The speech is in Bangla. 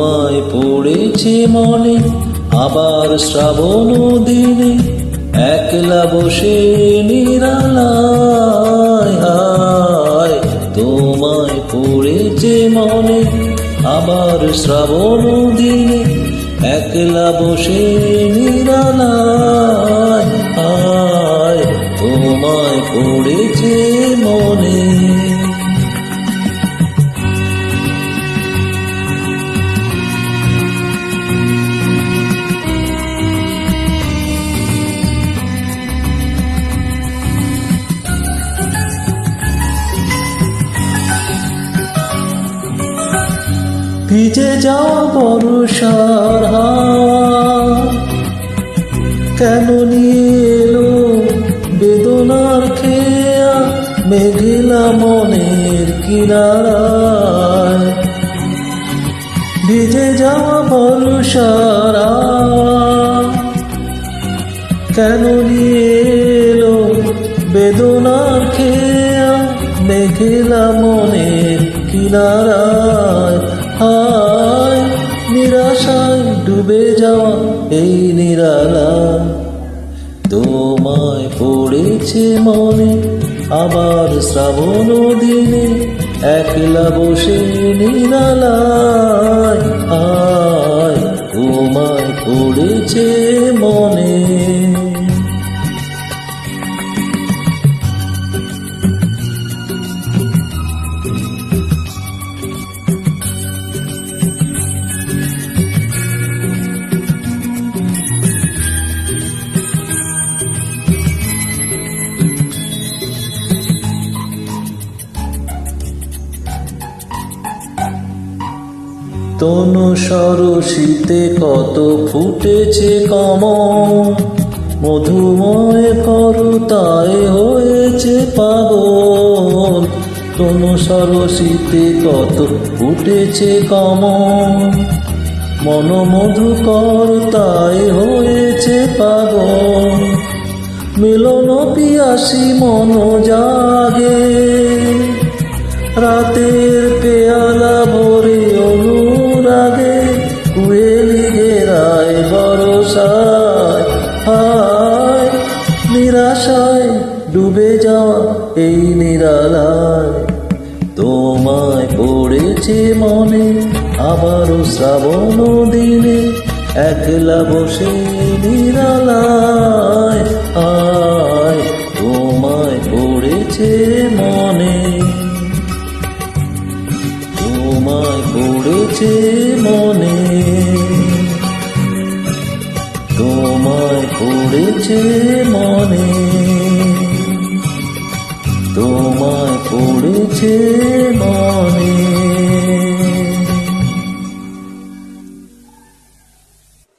তোমায় পড়েছে মনে আবার শ্রাবণ দিনে একলা বসে নিরালায় হায় তোমায় পড়েছে মনে আবার শ্রাবণ দিনে একলা বসে নিরালায় হায় তোমায় পড়েছে মনে। ভিজে যাওয়া বর্ষার হাওয়া কেন নিয়ে এলো বেদনার খেয়া মেঘলা মনের কিনারায়। ভিজে যাওয়া বর্ষার হাওয়া কেন নিয়ে এলো বেদনার খেয়া মেঘলা মনের কিনারায় হায় নিরাশায় ডুবে যাওয়া এই নিরালা তোমায় পড়েছে মনে আবার শ্রাবণ দিনে একলা বসে নিরালায় হায় তোমায় পড়েছে মনে। তনু সরসিতে কত ফুটেছে কমল মধুময় করতায় হয়েছে পাগল। তনু সরসিতে কত ফুটেছে কমল মনোমধু করতায় হয়েছে পাগল। মিলন পিয়াসী মন জাগে রাতের পেয়ালা ভরে অনুরাগে কুয়েলি ঘেরায় বরসায় হায় নিরাশায় ডুবে যাওয়া এই নিরালায় তোমায় পড়েছে মনে আবারও শ্রাবণ দিনে একলা বসে নিরালায় হায় তোমায় পড়েছে মনে তোমায় পড়েছে মনে তোমায় পড়েছে মনে তোমায় পড়েছে মনে।